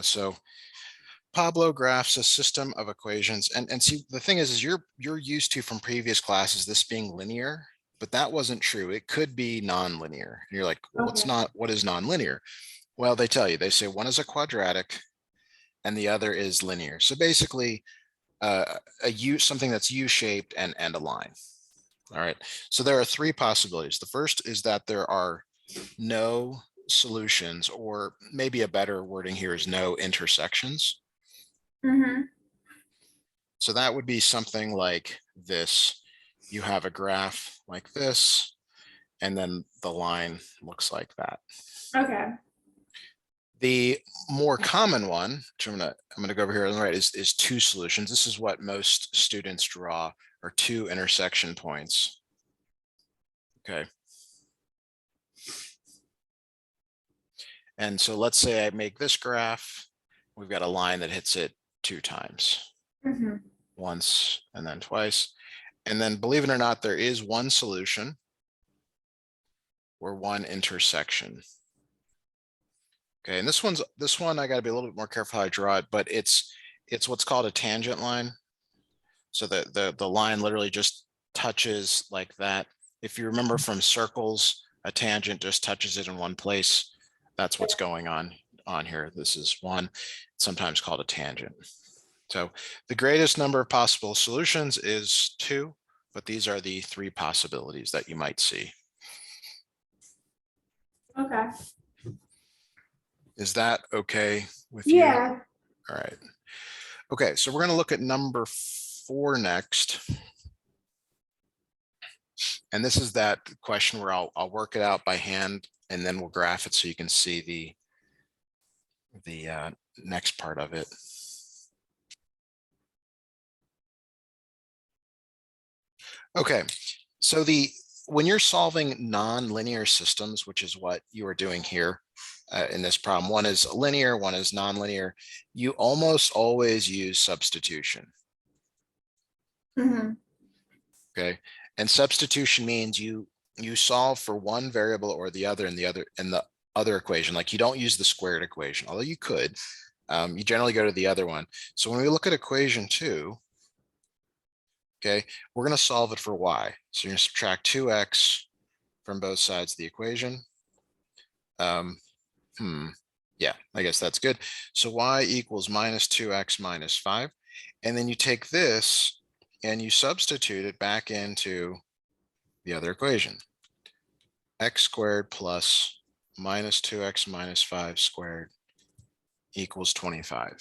So Pablo graphs a system of equations, and see, the thing is you're used to from previous classes this being linear, but that wasn't true. It could be nonlinear. And you're like, well, Okay. what is nonlinear? Well, they tell you, they say one is a quadratic and the other is linear. So basically something that's U-shaped and a line. All right, so there are three possibilities. The first is that there are no solutions, or maybe a better wording here is no intersections. So that would be something like this. You have a graph like this, and then the line looks like that. Okay. The more common one, which I'm gonna go over here on the right, is two solutions. This is what most students draw, are two intersection points. Okay. And so let's say I make this graph. We've got a line that hits it two times. Once and then twice. And then, believe it or not, there is one solution or one intersection. Okay, and this one I got to be a little bit more careful how I draw it, but it's what's called a tangent line. So the line literally just touches like that. If you remember from circles, a tangent just touches it in one place. That's what's going on here. This is one, sometimes called a tangent. So the greatest number of possible solutions is 2, but these are the 3 possibilities that you might see. Okay. Is that okay with you? Yeah. All right. Okay, so we're going to look at number 4 next. And this is that question where I'll work it out by hand, and then we'll graph it so you can see the next part of it. Okay, so when you're solving nonlinear systems, which is what you are doing here in this problem, one is linear, one is nonlinear, you almost always use substitution. Okay, and substitution means you solve for one variable or the other in the other equation. Like, you don't use the squared equation, although you could. You generally go to the other one. So when we look at equation 2, okay, we're going to solve it for y. So you're going to subtract 2x from both sides of the equation. Yeah, I guess that's good. So y equals minus 2x minus 5. And then you take this and you substitute it back into the other equation. X squared plus minus 2x minus 5 squared equals 25.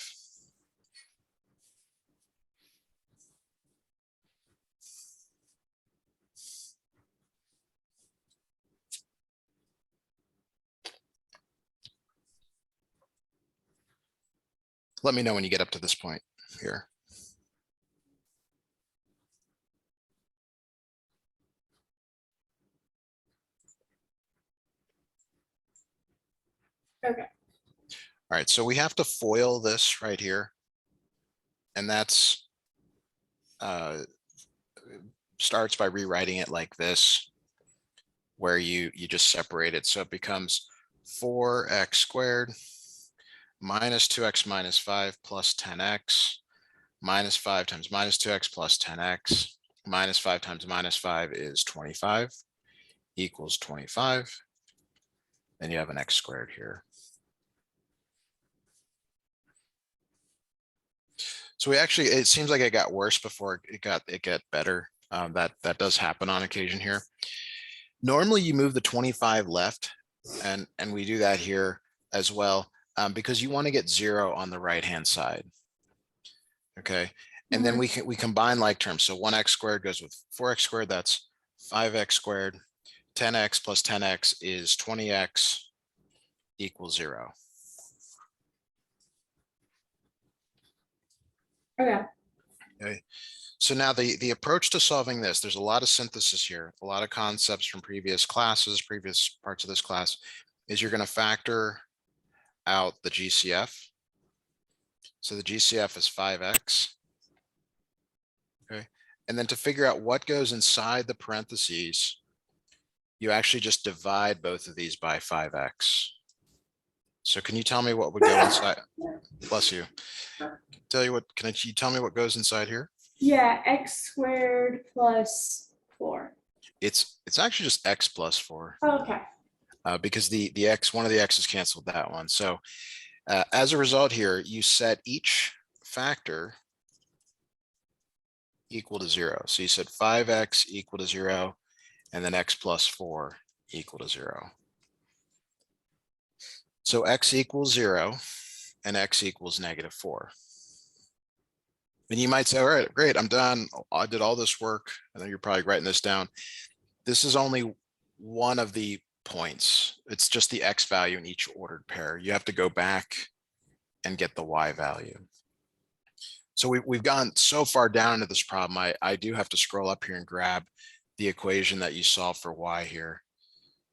Let me know when you get up to this point here. Okay. All right, so we have to FOIL this right here. And that's starts by rewriting it like this, where you just separate it. So it becomes 4x squared minus 2x minus 5 plus 10x minus 5 times minus 2x plus 10x minus 5 times minus 5 is 25 equals 25. Then you have an x squared here. So we actually, it seems like it got worse before it got better. That does happen on occasion here. Normally you move the 25 left, and we do that here as well, because you want to get 0 on the right hand side. Okay, and then we combine like terms. So 1x squared goes with 4x squared. That's 5x squared. 10x plus 10x is 20x equals 0. Okay. So now the approach to solving this, there's a lot of synthesis here, a lot of concepts from previous classes, previous parts of this class, is you're going to factor out the GCF. So the GCF is 5x. Okay. And then to figure out what goes inside the parentheses, you actually just divide both of these by 5x. So can you tell me what would go inside? Bless you. Can you tell me what goes inside here? Yeah, x squared plus 4. It's actually just x plus 4. Oh, okay. Because the x, one of the x's canceled that one. So as a result here, you set each factor equal to 0. So you said 5x equal to 0, and then x plus 4 equal to 0. So x equals 0 and x equals -4. And you might say, all right, great, I'm done. I did all this work. And then you're probably writing this down. This is only one of the points. It's just the x value in each ordered pair. You have to go back and get the y value. So we've gone so far down into this problem, I do have to scroll up here and grab the equation that you solve for y here.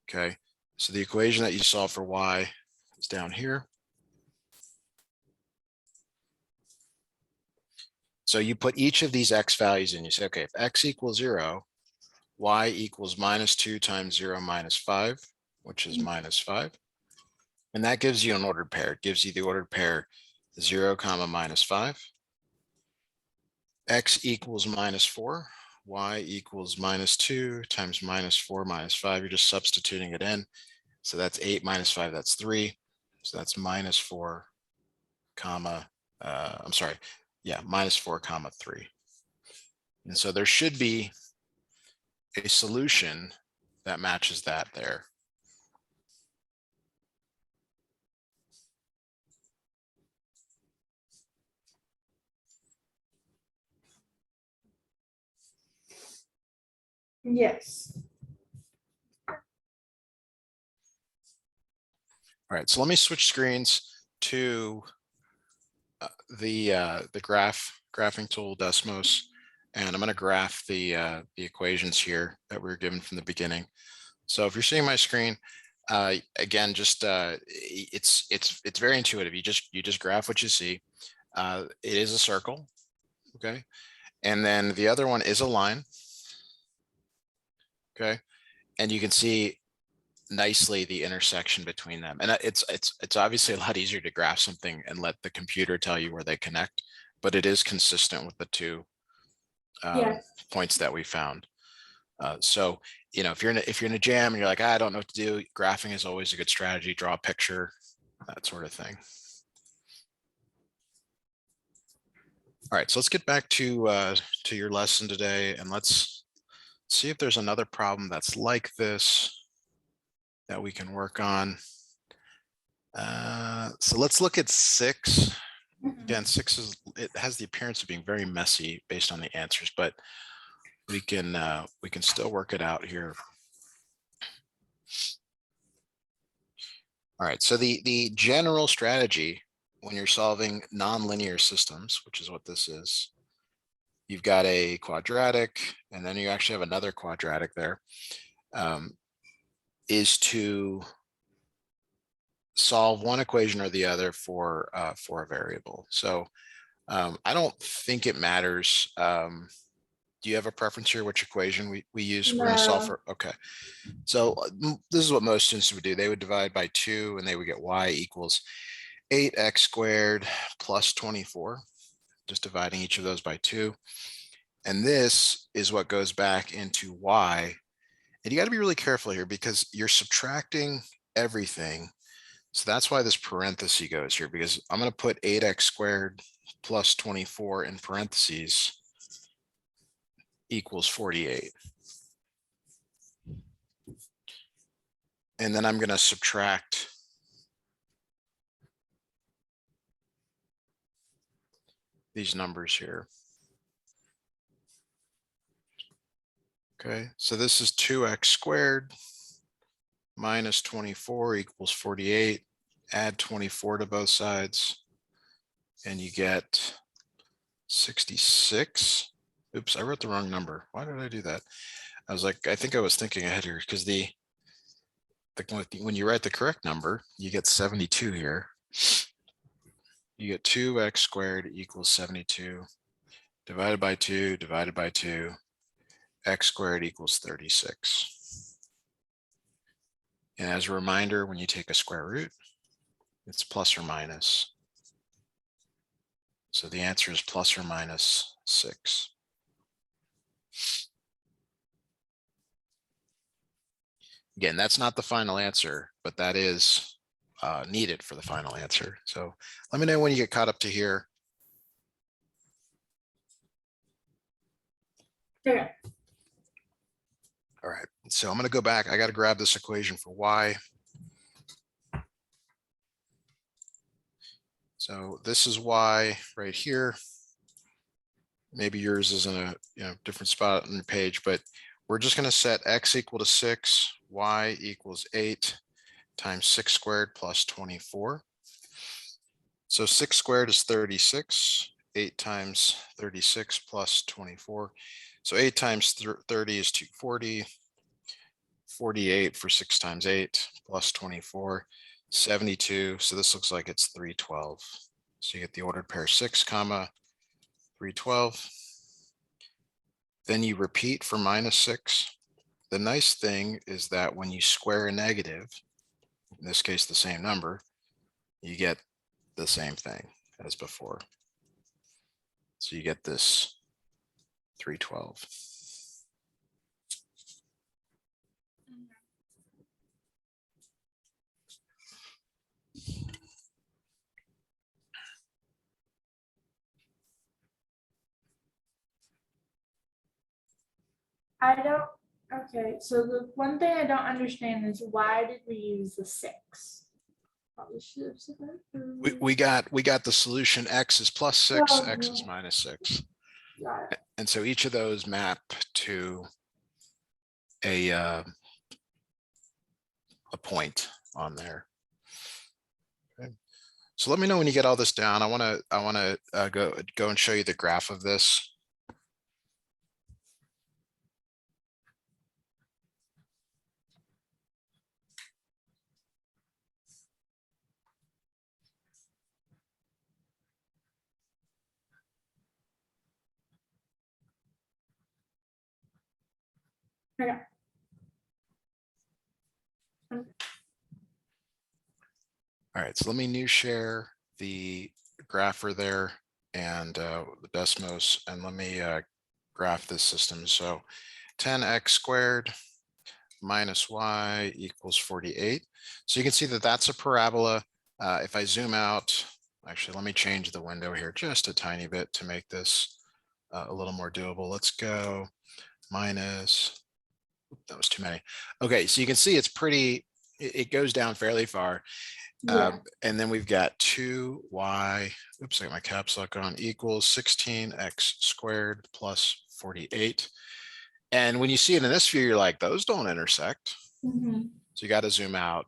Okay, so the equation that you solve for y is down here. So you put each of these x values in. You say, okay, if x equals 0, y equals -2 times 0 minus 5, which is -5. And that gives you an ordered pair. It gives you the ordered pair 0, -5. X equals -4. Y equals -2 times -4 minus 5. You're just substituting it in. So that's 8 minus 5, that's 3. So that's -4, I'm sorry, yeah, -4, 3. And so there should be a solution that matches that there. Yes. All right, so let me switch screens to the graphing tool Desmos, and I'm going to graph the equations here that we were given from the beginning. So if you're seeing my screen, again, just it's very intuitive. You just graph what you see. It is a circle, okay, and then the other one is a line, okay, and you can see nicely the intersection between them. And it's obviously a lot easier to graph something and let the computer tell you where they connect, but it is consistent with the two points that we found. So, you know, if you're in a jam and you're like, I don't know what to do, graphing is always a good strategy. Draw a picture, that sort of thing. All right, so let's get back to your lesson today, and let's see if there's another problem that's like this that we can work on. So let's look at 6. Again, 6 it has the appearance of being very messy based on the answers, but we can still work it out here. All right, so the general strategy when you're solving nonlinear systems, which is what this is, you've got a quadratic, and then you actually have another quadratic there, is to solve one equation or the other for a variable. So I don't think it matters. Do you have a preference here which equation we use? No. We're going to solve for, okay. So this is what most students would do. They would divide by 2 and they would get y equals 8x squared plus 24, just dividing each of those by 2. And this is what goes back into y. And you got to be really careful here because you're subtracting everything. So that's why this parenthesis goes here, because I'm going to put 8x squared plus 24 in parentheses equals 48. And then I'm going to subtract these numbers here. Okay, so this is 2x squared minus 24 equals 48. Add 24 to both sides, and you get 66. Oops, I wrote the wrong number. Why did I do that? I was like, I think I was thinking ahead here, because when you write the correct number, you get 72 here. You get 2x squared equals 72 divided by 2 divided by 2. X squared equals 36. And as a reminder, when you take a square root, It's plus or minus. So the answer is plus or minus 6. Again, that's not the final answer, but that is needed for the final answer. So let me know when you get caught up to here. Okay. All right, so I'm going to go back. I got to grab this equation for y. So this is y right here. Maybe yours is in a different spot on your page, but we're just going to set x equal to 6, y equals 8 times 6 squared plus 24. So 6 squared is 36, 8 times 36 plus 24. So 8 times 30 is 240, 48 for 6 times 8 plus 24, 72. So this looks like it's 312. So you get the ordered pair 6 comma 312. Then you repeat for minus 6. The nice thing is that when you square a negative, in this case the same number, you get the same thing as before. So you get this 312. Okay, so the one thing I don't understand is why did we use the 6? Probably should have said that. We got the solution x is plus 6, Oh, x yeah. is minus 6. Got it. And so each of those map to a point on there. Okay. So let me know when you get all this down. I want to go and show you the graph of this. Okay. All right, so let me new share the grapher there and the Desmos, and let me graph this system. So 10x squared minus y equals 48. So you can see that that's a parabola. If I zoom out, actually, let me change the window here just a tiny bit to make this a little more doable. Let's go minus, that was too many. Okay, so you can see it's pretty, it goes down fairly far. Yeah. And then we've got 2y, oops, I got my caps lock on, equals 16x squared plus 48. And when you see it in this view, you're like, those don't intersect. Mhm. So you got to zoom out.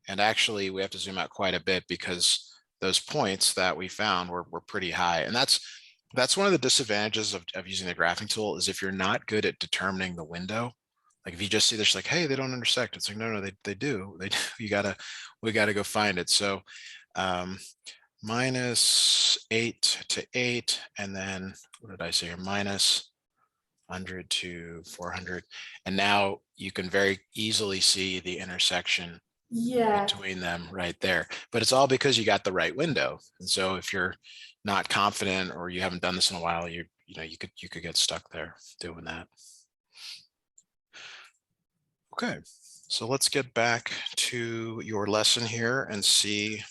And actually, we have to zoom out quite a bit because those points that we found were pretty high. And that's one of the disadvantages of using the graphing tool is if you're not good at determining the window. Like if you just see this, like, hey, they don't intersect. It's like, no, they do. They do. We gotta go find it. So minus 8 to 8, and then what did I say here? Minus 100 to 400. And now you can very easily see the intersection Yeah. between them right there. But it's all because you got the right window. And so if you're not confident or you haven't done this in a while, you could get stuck there doing that. Okay, so let's get back to your lesson here and see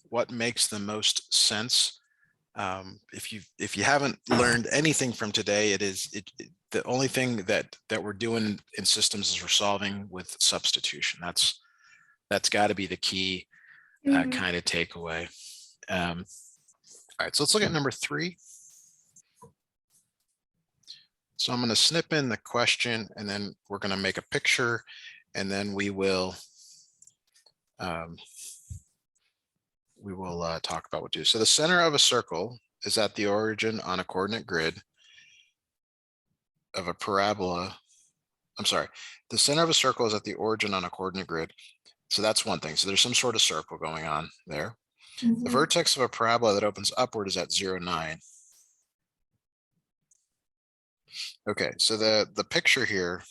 what makes the most sense. If you haven't learned anything from today, the only thing that we're doing in systems is we're solving with substitution. That's got to be the key kind of takeaway. All right, so let's look at number 3. So I'm going to snip in the question, and then we're going to make a picture, and then we will talk about what to do. So the center of a circle is at the origin on a coordinate grid of a parabola. I'm sorry, the center of a circle is at the origin on a coordinate grid. So that's one thing. So there's some sort of circle going on there. The vertex of a parabola that opens upward is at 0, 9. Okay, so the picture here,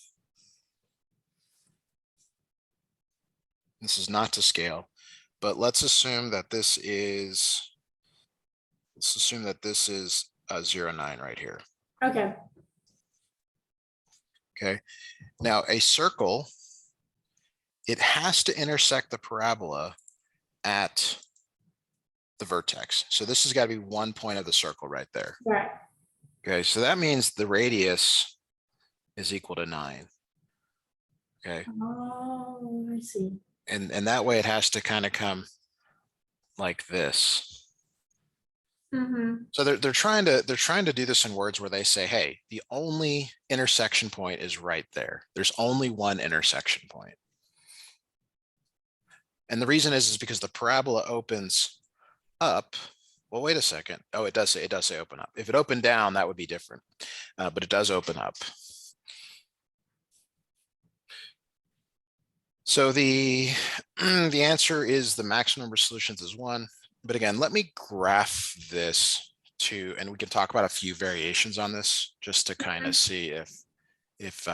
this is not to scale, but let's assume that this is, a 0, 9 right here. Okay. Okay. Now a circle, it has to intersect the parabola at the vertex. So this has got to be one point of the circle right there. Right. Okay. So that means the radius is equal to 9. Okay. Oh, I see. And that way it has to kind of come like this. So they're trying to do this in words where they say, hey, the only intersection point is right there. There's only one intersection point. And the reason is because the parabola opens up. Well, wait a second. Oh, it does say open up. If it opened down, that would be different. But it does open up. So the answer is the maximum number of solutions is 1. But again, let me graph this too, and we can talk about a few variations on this just to kind of see if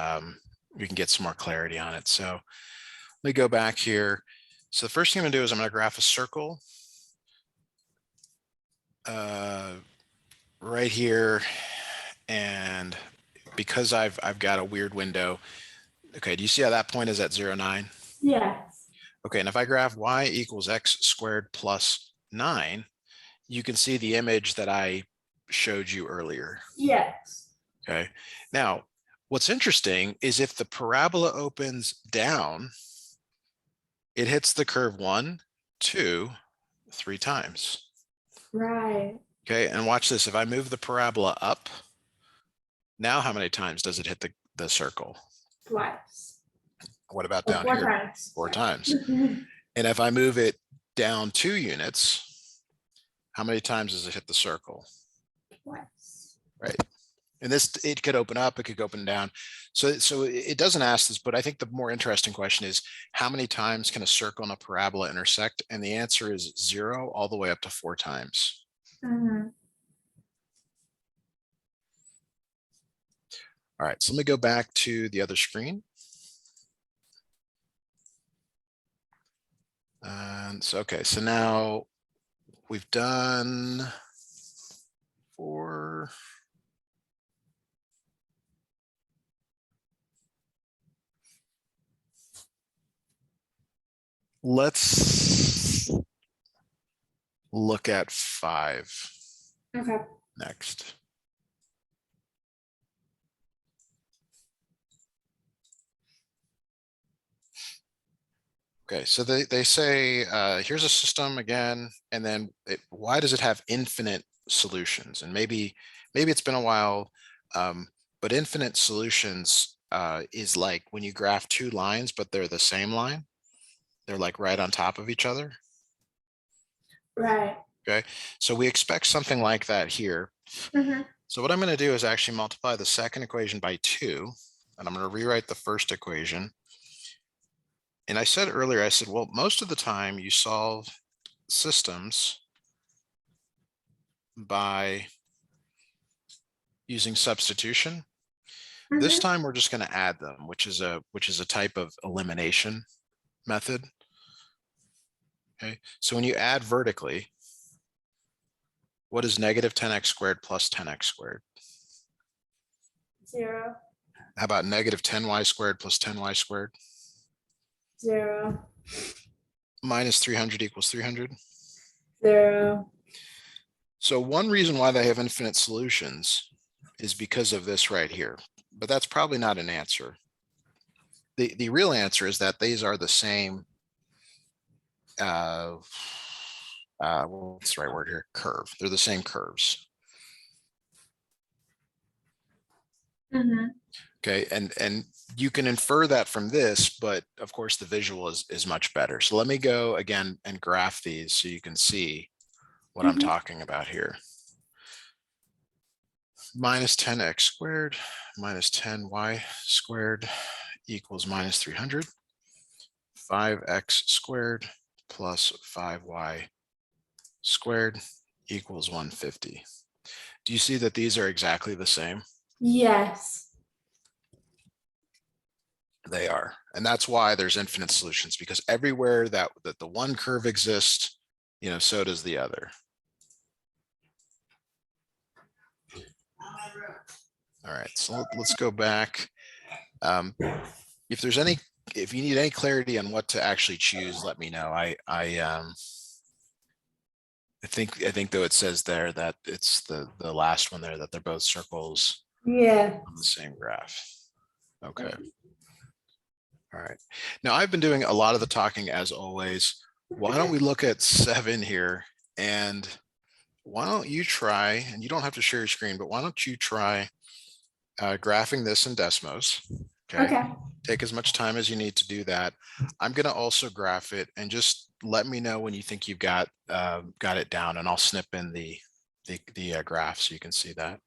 we can get some more clarity on it. So let me go back here. So the first thing I'm gonna do is I'm gonna graph a circle right here. And because I've got a weird window. Okay, do you see how that point is at 0, 9? Yes. Okay, and if I graph y equals x squared plus 9, you can see the image that I showed you earlier. Yes. Okay, now what's interesting is if the parabola opens down, it hits the curve 1, 2, 3 times. Right. Okay, and watch this. If I move the parabola up, now how many times does it hit the circle? Twice. What about Or down 4 here? times. 4 times. And if I move it down 2 units, how many times does it hit the circle? Twice. Right. And this, it could open up, it could open down. So it doesn't ask this, but I think the more interesting question is how many times can a circle and a parabola intersect? And the answer is 0 all the way up to 4 times. All right, so let me go back to the other screen. And so, okay, so now we've done 4. Let's look at 5 next. Okay, so they say, here's a system again, and then why does it have infinite solutions? And maybe it's been a while, but infinite solutions is like when you graph 2 lines, but they're the same line. They're like right on top of each other. Right. Okay, so we expect something like that here. So what I'm going to do is actually multiply the second equation by 2, and I'm going to rewrite the first equation. And I said earlier, I said, well, most of the time you solve systems by using substitution. This time we're just going to add them, which is a type of elimination method. Okay, so when you add vertically, what is negative 10x squared plus 10x squared? 0. How about negative 10y squared plus 10y squared? 0. Minus 300 equals 300. 0. So one reason why they have infinite solutions is because of this right here, but that's probably not an answer. The real answer is that these are the same, what's the right word here? Curve. They're the same curves. Okay, and you can infer that from this, but of course the visual is much better. So let me go again and graph these so you can see what I'm talking about here. Minus 10x squared minus 10y squared equals minus 300. 5x squared plus 5y squared equals 150. Do you see that these are exactly the same? Yes. They are. And that's why there's infinite solutions, because everywhere that the one curve exists, so does the other. All right, so let's go back. If you need any clarity on what to actually choose, let me know. I think though it says there that it's the last one there, that they're both circles Yeah. on the same graph. Okay. All right. Now I've been doing a lot of the talking as always. Why don't we look at 7 here, and why don't you try, and you don't have to share your screen, but why don't you try graphing this in Desmos? Okay. Take as much time as you need to do that. I'm going to also graph it, and just let me know when you think you've got it down, and I'll snip in the graph so you can see that.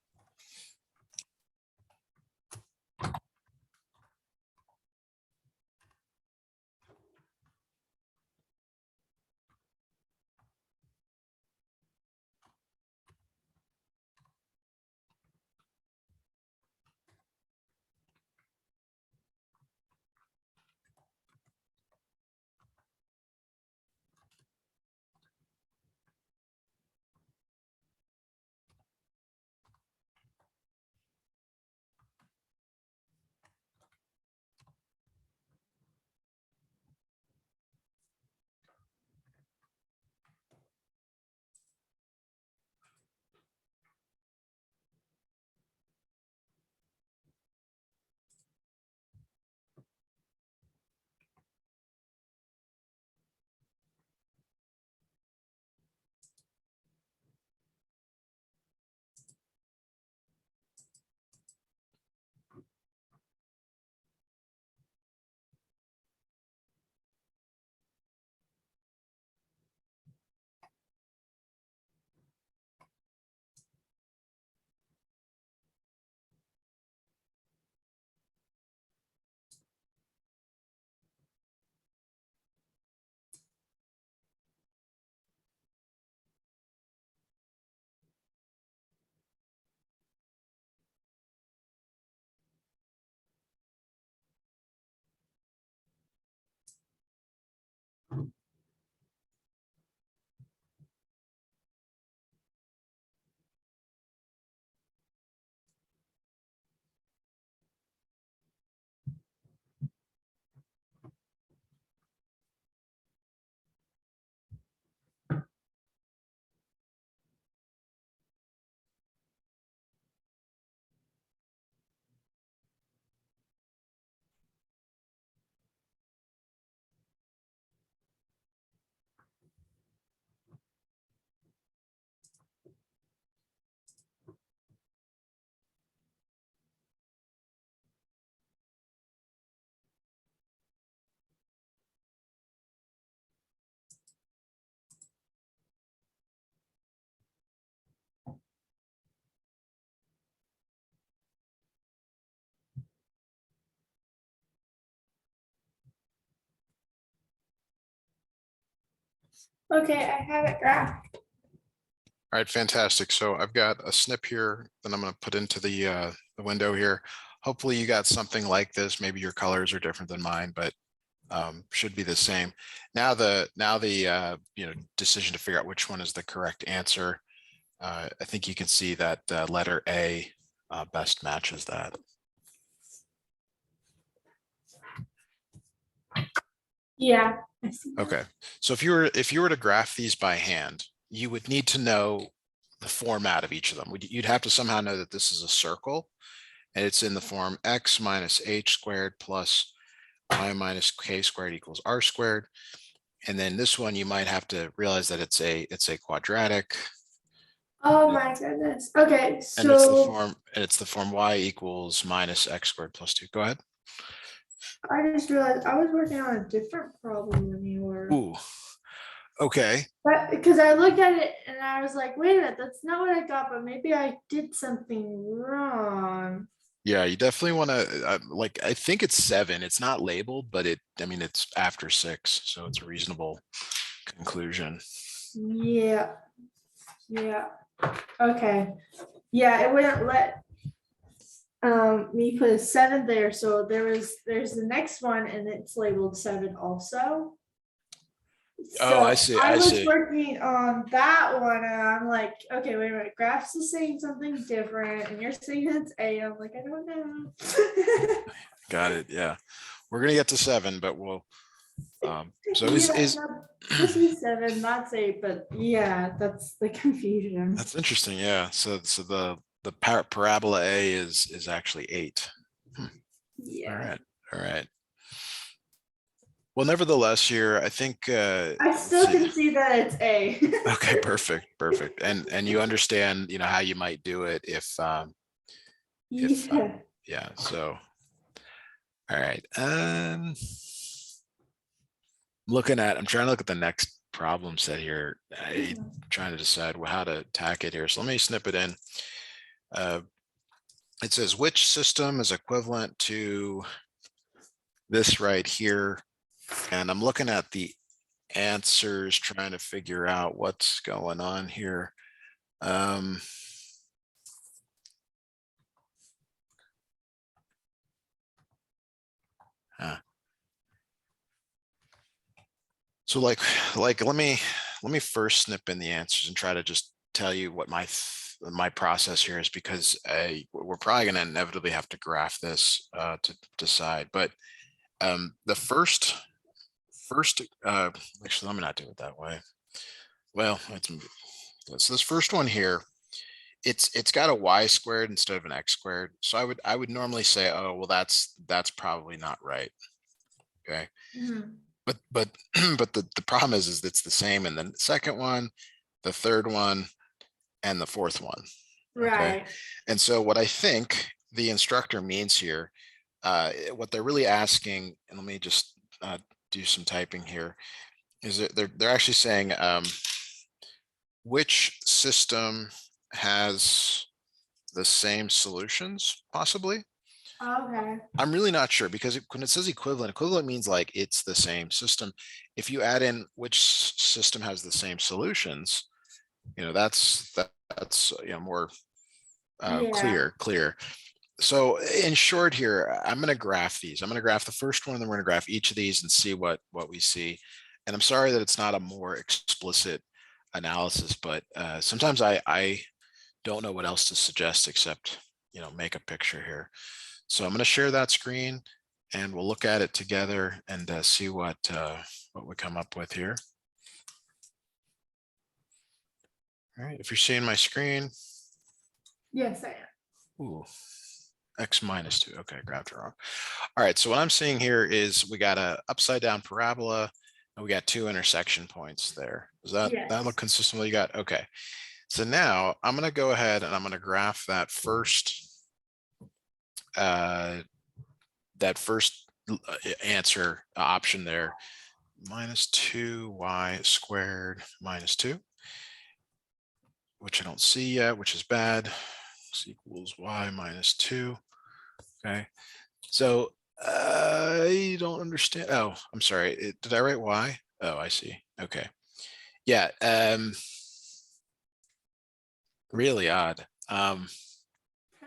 Okay, I have it graphed. All right, fantastic. So I've got a snip here that I'm going to put into the window here. Hopefully you got something like this. Maybe your colors are different than mine, but should be the same. Now the decision to figure out which one is the correct answer. I think you can see that letter A best matches that. Yeah. I see that. Okay, so if you were to graph these by hand, you would need to know the format of each of them. You'd have to somehow know that this is a circle, and it's in the form x minus h squared plus y minus k squared equals r squared. And then this one, you might have to realize that it's a quadratic. Oh my goodness. Okay, And it's so the form y equals minus x squared plus 2. Go ahead. I just realized I was working on a different problem than you were. Ooh. Okay. But because I looked at it and I was like, wait a minute, that's not what I got, but maybe I did something wrong. Yeah, you definitely want to I think it's 7. It's not labeled, but it's after 6, so it's a reasonable conclusion. Yeah. Yeah. Okay. Yeah, it wouldn't let. we put a 7 there, so there's the next one and it's labeled 7 also. Oh, I So see. I I was see. working on that one and I'm like, okay, wait a minute, Graphs is saying something different and you're saying it's A. I'm like, I don't know. Got it. Yeah. We're gonna get to 7, but we'll so Yeah, is no, this is 7, not 8, but yeah, that's the confusion. that's interesting. Yeah. So the parabola A is actually 8. All Yeah. right. All right. Well, nevertheless, here I think I let's still see. can see that it's A. Okay, perfect, perfect. And you understand, how you might do it if Yeah. yeah. So all right. I'm trying to look at the next problem set here. I'm trying to decide how to attack it here. So let me snip it in. It says which system is equivalent to this right here. And I'm looking at the answers, trying to figure out what's going on here. So like let me first snip in the answers and try to just tell you what my process here is, because we're probably going to inevitably have to graph this to decide. But the first actually, let me not do it that way. Well, so this first one here, it's got a y squared instead of an x squared. So I would normally say, oh well, that's probably not right. Okay. But but the problem is it's the same in the second one, the third one, and the fourth one. Okay. Right. And so what I think the instructor means here, what they're really asking, and let me just do some typing here, is that they're actually saying which system has the same solutions, possibly. Okay. I'm really not sure, because when it says equivalent means like it's the same system. If you add in which system has the same solutions, that's more Yeah. clear. So in short here, I'm going to graph these. I'm going to graph the first one, and then we're going to graph each of these and see what we see. And I'm sorry that it's not a more explicit analysis, but sometimes I don't know what else to suggest except, make a picture here. So I'm going to share that screen and we'll look at it together and see what we come up with here. All right, if you're seeing my screen. Yes, I am. Ooh, x minus 2. Okay, I grabbed it wrong. All right, so what I'm seeing here is we got a upside down parabola and we got 2 intersection points there. Does that look consistent with what you got? Okay. So now I'm going to go ahead and I'm going to graph that first answer option there, minus 2y squared minus 2, which I don't see yet, which is bad. X equals y minus 2. Okay, so I don't understand. Oh, I'm sorry. Did I write y? Oh, I see. Okay, yeah. Really odd. That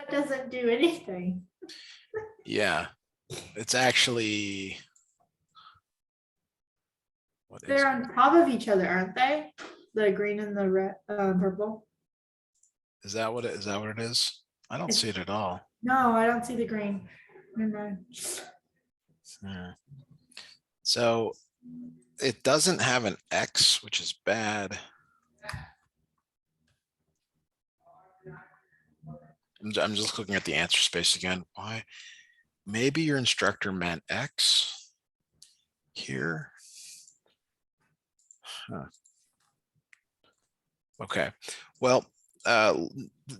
doesn't do anything. Yeah, it's actually. They're on top of each other, aren't they? The green and the red, purple. Is that what it is? I don't see it at all. No, I don't see the green. No. So it doesn't have an X, which is bad. I'm just looking at the answer space again. Why? Maybe your instructor meant X here. Huh. Okay. Well,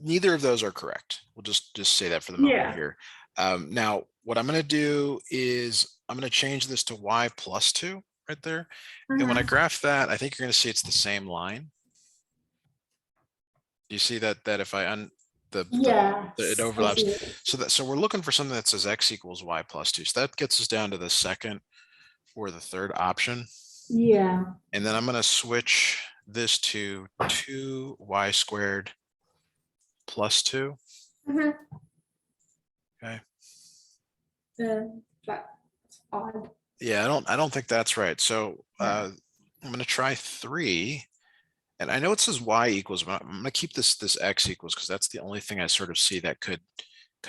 neither of those are correct. We'll just say that for the moment here. Now, what I'm going to do is I'm going to change this to y plus 2 right there. And when I graph that, I think you're going to see it's the same line. You see that if I it overlaps. So we're looking for something that says x equals y plus 2. So that gets us down to the second or the third option. Yeah. And then I'm going to switch this to 2y squared plus 2. Okay. That's odd. Yeah, I don't think that's right. So I'm going to try 3. And I know it says y equals, but I'm going to keep this x equals because that's the only thing I sort of see that could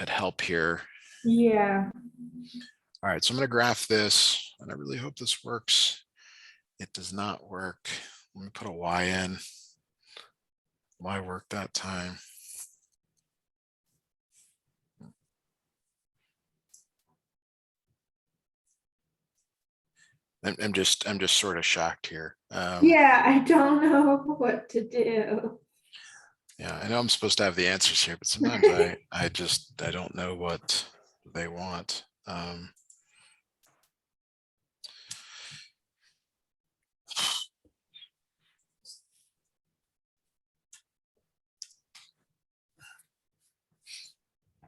help here. Yeah. All right, so I'm going to graph this, and I really hope this works. It does not work. Let me put a y in. Y worked that time. I'm just sort of shocked here. Yeah, I don't know what to do. Yeah, I know I'm supposed to have the answers here, but sometimes I don't know what they want.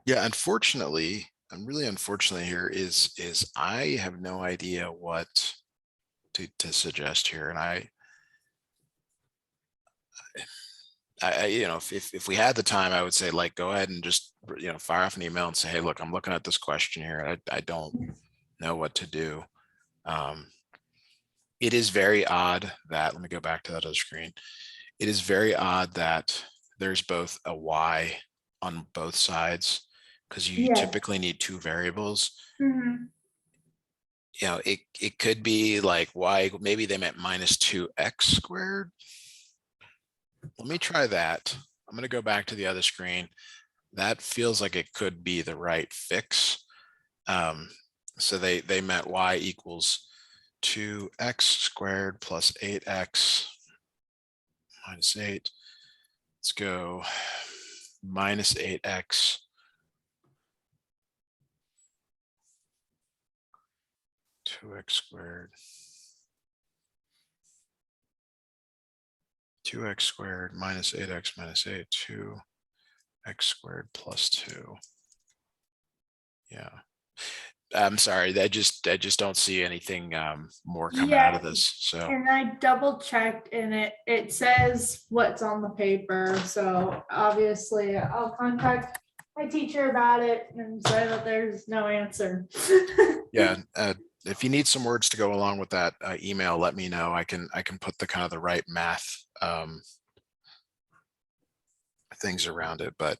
Yeah, unfortunately, and really unfortunately here is I have no idea what to suggest here. And I you know, if we had the time, I would say, like, go ahead and just, you know, fire off an email and say, hey, look, I'm looking at this question here. I don't know what to do. It is very odd that, let me go back to that other screen. It is very odd that there's both a y on both sides, because you Yeah. typically need 2 variables. Mm-hmm. You know, it could be like y, maybe they meant minus 2x squared. Let me try that. I'm going to go back to the other screen. That feels like it could be the right fix. So they meant y equals 2x squared plus 8x minus 8. Let's go minus 8x 2x squared 2x squared minus 8x minus 8 2x squared plus 2. Yeah, I'm sorry, I just don't see anything more coming out of this. So, and I double checked, and it says what's on the paper. So obviously, I'll contact my teacher about it and say that there's no answer. yeah, if you need some words to go along with that email, let me know. I can put the kind of the right math things around it. But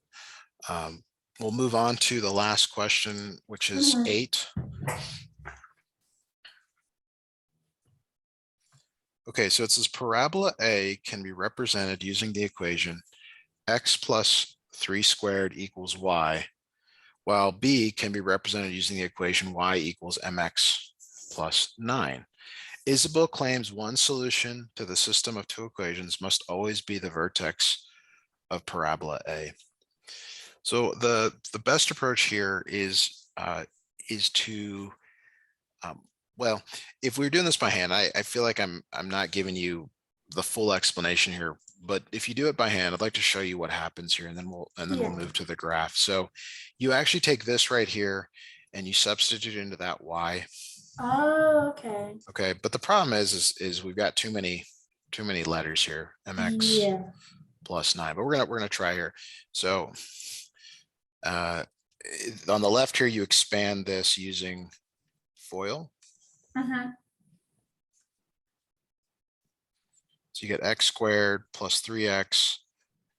we'll move on to the last question, which is 8. Okay, so it says parabola A can be represented using the equation x plus 3 squared equals y, while B can be represented using the equation y equals mx plus 9. Isabel claims one solution to the system of 2 equations must always be the vertex of parabola A. So the best approach here is to well, if we were doing this by hand, I feel like I'm not giving you the full explanation here. But if you do it by hand, I'd like to show you what happens here, and then we'll move to the graph. So you actually take this right here and you substitute into that y. Oh, okay. Okay, but the problem is we've got too many letters here. Mx plus 9, but we're gonna try here. So on the left here, you expand this using FOIL. So you get x squared plus 3x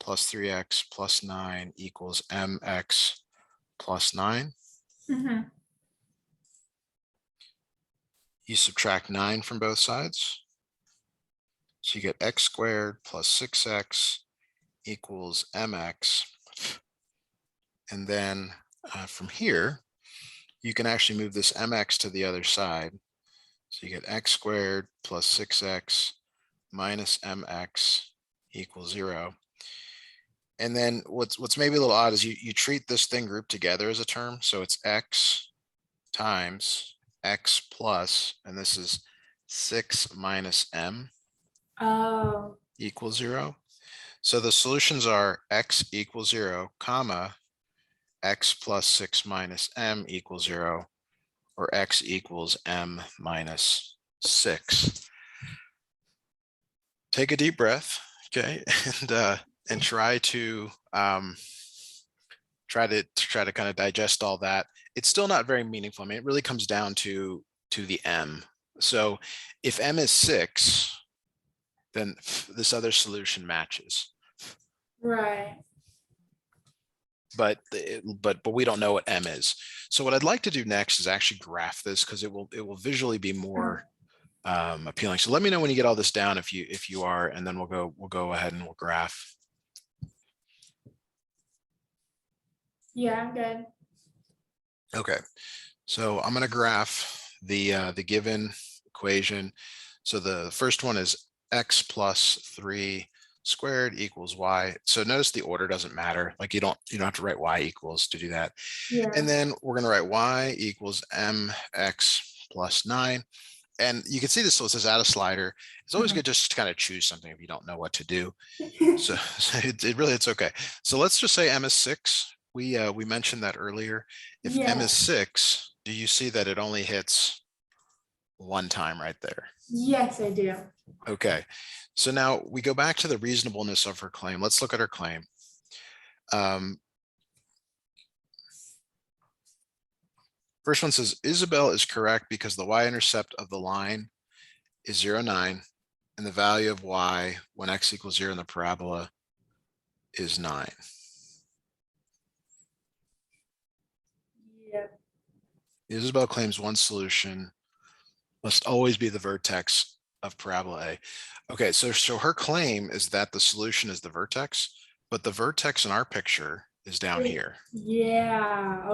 plus 9 equals mx plus 9. You subtract 9 from both sides. So you get x squared plus 6x equals mx. And then from here, you can actually move this mx to the other side. So you get x squared plus 6x minus mx equals 0. And then what's maybe a little odd is you treat this thing grouped together as a term. So it's x times x plus, and this is 6 minus m equals 0. So the solutions are x equals 0, comma, x plus 6 minus m equals 0, or x equals m minus 6. Take a deep breath, okay, and try to try to kind of digest all that. It's still not very meaningful. I mean, it really comes down to the M. So if M is 6, then this other solution matches. Right. But we don't know what M is. So what I'd like to do next is actually graph this, because it will visually be more appealing. So let me know when you get all this down, if you are, and then we'll go ahead and we'll graph. Yeah, I'm good. Okay, so I'm going to graph the given equation. So the first one is x plus 3 squared equals y. So notice the order doesn't matter. Like you don't have to write y equals to do that. Yeah. And then we're going to write y equals mx plus 9. And you can see this, so it says add a slider. It's always good just to kind of choose something if you don't know what to do. So it's okay. So let's just say m is 6. We mentioned that earlier. If m is 6, do you see that it only hits one time right there? Yes, I do. Okay. So now we go back to the reasonableness of her claim. Let's look at her claim. First one says, Isabel is correct because the y-intercept of the line is 0, 9, and the value of y when x equals 0 in the parabola is 9. Yeah. Isabel claims one solution must always be the vertex of parabola A. Okay, so her claim is that the solution is the vertex, but the vertex in our picture is down here. Yeah. Okay.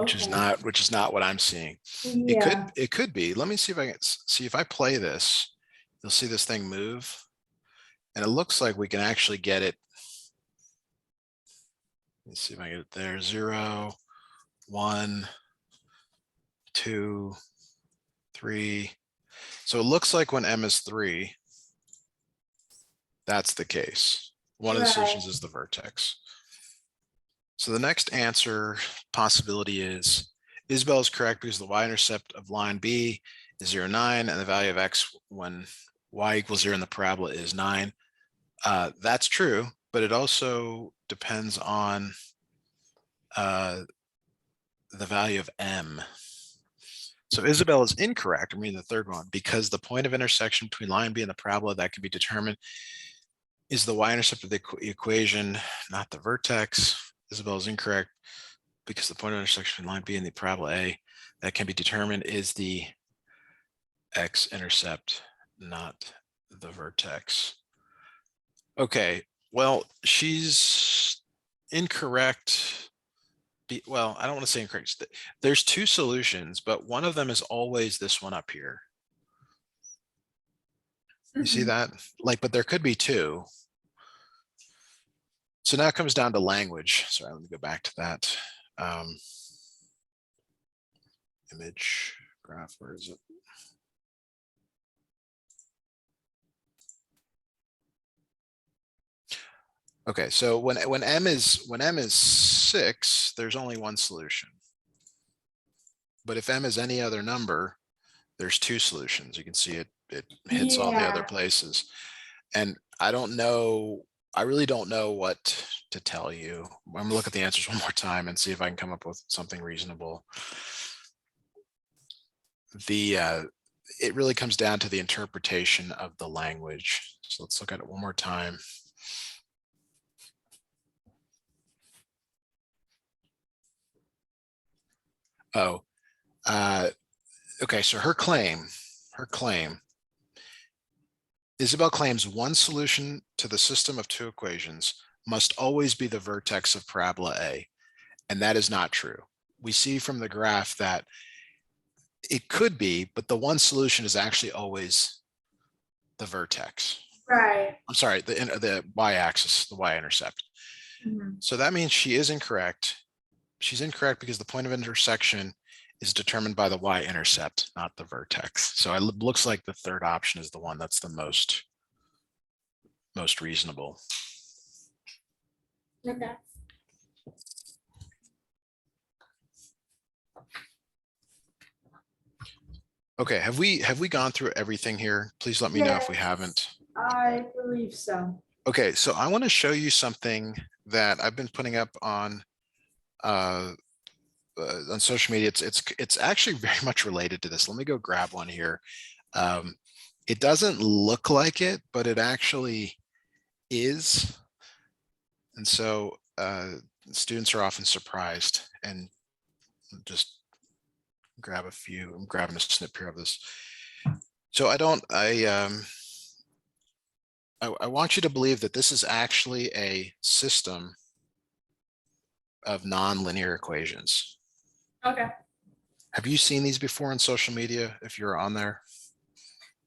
Which is not what I'm seeing. Yeah. It could be. Let me see if I can see if I play this. You'll see this thing move, and it looks like we can actually get it. Let's see if I get it there. 0, 1, 2, 3. So it looks like when m is 3, that's the case. One of the solutions is the vertex. So the next answer possibility is Isabel is correct because the y-intercept of line B is 0, 9, and the value of x when y equals 0 in the parabola is 9. That's true, but it also depends on the value of m. So Isabel is incorrect, I mean the third one, because the point of intersection between line B and the parabola that can be determined is the y-intercept of the equation, not the vertex. Isabel is incorrect because the point of intersection between line B and the parabola A that can be determined is the x-intercept, not the vertex. Okay, well, she's incorrect. Well, I don't want to say incorrect. There's two solutions, but one of them is always this one up here. You see that? Like, but there could be two. So now it comes down to language. Sorry, let me go back to that. Image graph, where is it? Okay, so when m is 6, there's only one solution. But if m is any other number, there's two solutions. You can see it hits all the other places. And I really don't know what to tell you. I'm gonna look at the answers one more time and see if I can come up with something reasonable. It really comes down to the interpretation of the language. So let's look at it one more time. Oh, okay, so her claim, Isabel claims one solution to the system of two equations must always be the vertex of parabola A, and that is not true. We see from the graph that it could be, but the one solution is actually always the vertex. Right. I'm sorry, the y-axis, the y-intercept. So that means she is incorrect. She's incorrect because the point of intersection is determined by the y-intercept, not the vertex. So it looks like the third option is the one that's the most reasonable. Okay. Okay, have we gone through everything here? Please let me know if we haven't. I believe so. Okay, so I want to show you something that I've been putting up on on social media, it's actually very much related to this. Let me go grab one here. It doesn't look like it, but it actually is. And so students are often surprised, and just grab a few. I'm grabbing a snip here of this. So I want you to believe that this is actually a system of nonlinear equations. Okay. Have you seen these before on social media if you're on there?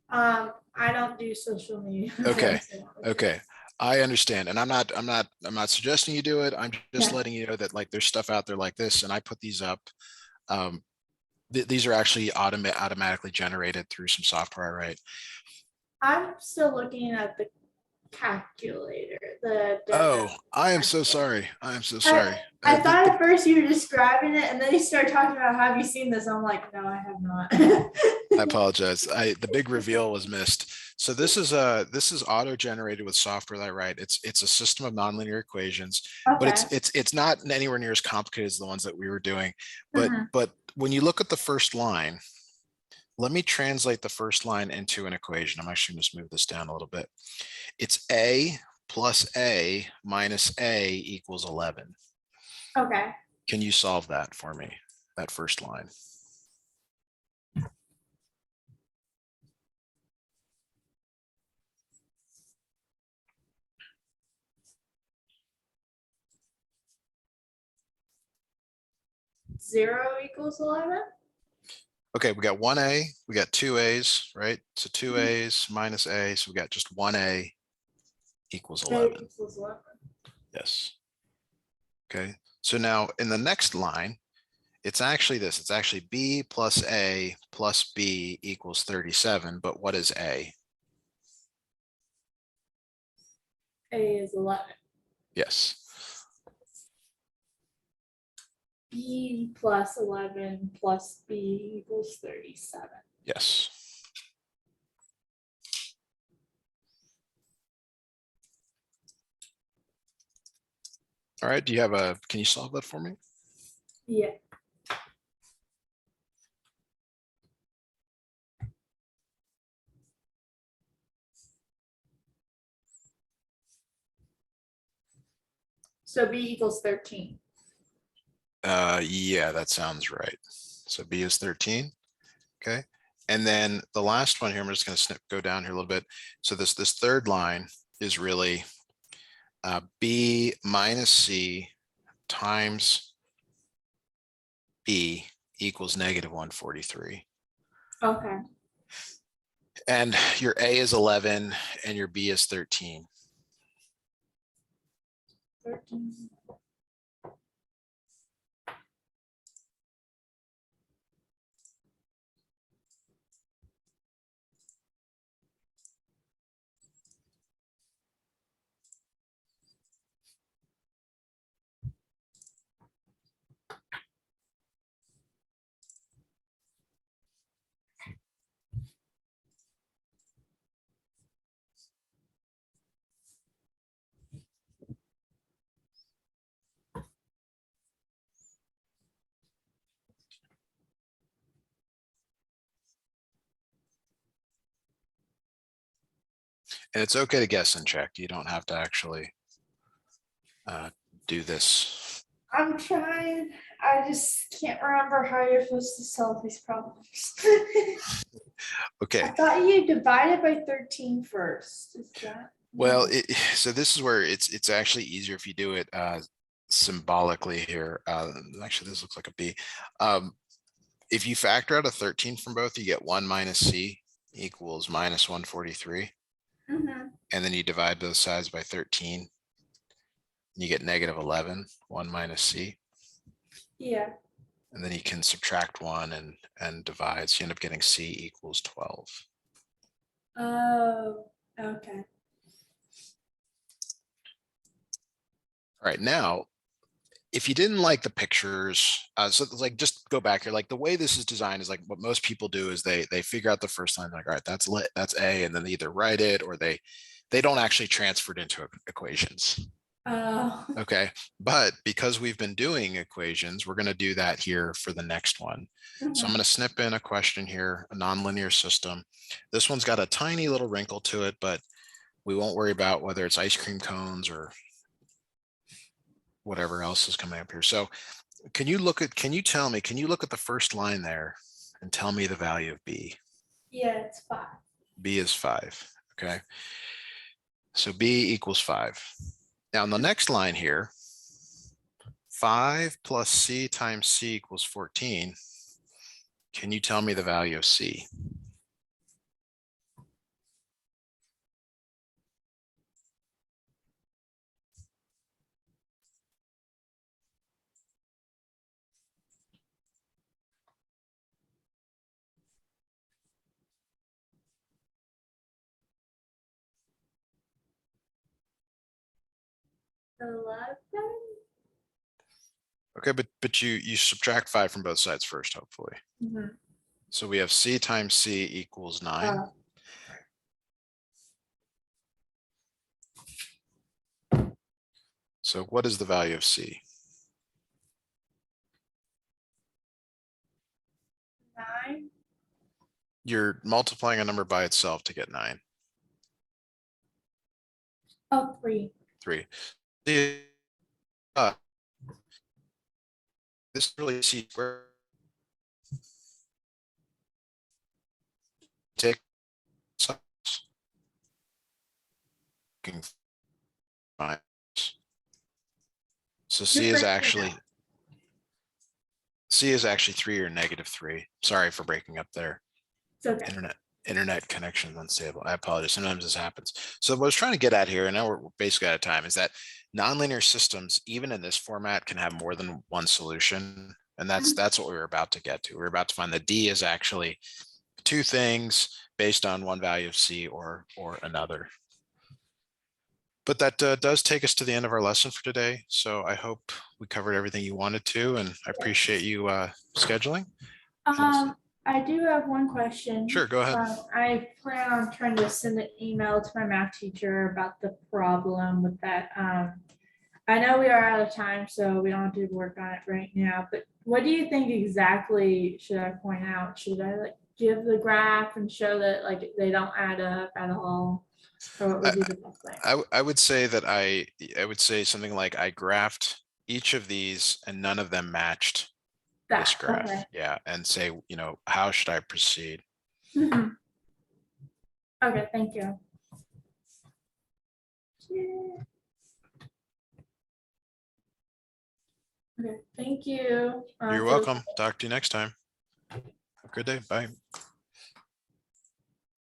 I don't do social media. Okay. Okay. I understand. And I'm not suggesting you do it. I'm just Yeah. letting you know that like there's stuff out there like this, and I put these up. These are actually automatically generated through some software I write. I'm still looking at the calculator. Oh, I am so sorry. I am so sorry. I thought at first you were describing it, and then you started talking about, have you seen this? I'm like, no, I have not. I apologize. The big reveal was missed. So this is auto-generated with software that I write. It's a system of nonlinear equations, but Okay. it's not anywhere near as complicated as the ones that we were doing. But when you look at the first line, let me translate the first line into an equation. I'm actually going to just move this down a little bit. It's A plus A minus A equals 11. Okay. Can you solve that for me? That first line. Zero equals 11. Okay, we got 1A, we got 2 A's, right? So 2 A's minus A, so we got just 1A equals 11. Equals 11. Yes. Okay, so now in the next line, it's actually this. It's actually B plus A plus B equals 37, but what is A? A is 11. Yes. B plus 11 plus B equals 37. Yes. All right, do you have can you solve that for me? Yeah. So B equals 13. Yeah, that sounds right. So B is 13. Okay. And then the last one here, I'm just going to go down here a little bit. So this third line is really B minus C times B equals negative 143. Okay. And your A is 11 and your B is 13. 13. And it's okay to guess and check. You don't have to actually do this. I'm trying. I just can't remember how you're supposed to solve these problems. Okay. I thought you divided by 13 first. Is that? Well, so this is where it's actually easier if you do it symbolically here. Actually, this looks like a B. If you factor out a 13 from both, you get 1 minus C equals minus 143. And then you divide both sides by 13. You get negative 11, 1 minus C. Yeah. And then you can subtract 1 and divide. So you end up getting C equals 12. Oh, okay. All right, now, if you didn't like the pictures, so like just go back here. Like the way this is designed is like what most people do is they figure out the first line, like, all right, that's A, and then they either write it or they don't actually transfer it into equations. Oh. Okay, but because we've been doing equations, we're going to do that here for the next one. So I'm going to snip in a question here, a nonlinear system. This one's got a tiny little wrinkle to it, but we won't worry about whether it's ice cream cones or whatever else is coming up here. So can you look at the first line there and tell me the value of B? Yeah, it's 5. B is 5. Okay. So B equals 5. Now in the next line here, 5 plus C times C equals 14. Can you tell me the value of C? Okay, but you subtract 5 from both sides first, hopefully. So we have C times C equals 9. So what is the value of C? 9. You're multiplying a number by itself to get 9. Oh, 3. 3. This is really C squared. Take so C is actually 3 or -3. Sorry for breaking up there. It's okay. Internet connection is unstable. I apologize. Sometimes this happens. So what I was trying to get at here, and now we're basically out of time, is that nonlinear systems, even in this format, can have more than one solution. And that's what we were about to get to. We're about to find that D is actually 2 things based on one value of C or another. But that does take us to the end of our lesson for today. So I hope we covered everything you wanted to, and I appreciate you scheduling. I do have one question. Sure, go ahead. I plan on trying to send an email to my math teacher about the problem with that. I know we are out of time, so we don't have to work on it right now, but what do you think exactly should I point out? Should I like give the graph and show that like they don't add up at all? Or what would be the best way? I would say that I would say something like I graphed each of these and none of them matched this graph. Okay. Yeah, and say, how should I proceed? Okay, thank you. Okay, thank you. You're welcome. Talk to you next time. Have a good day. Bye.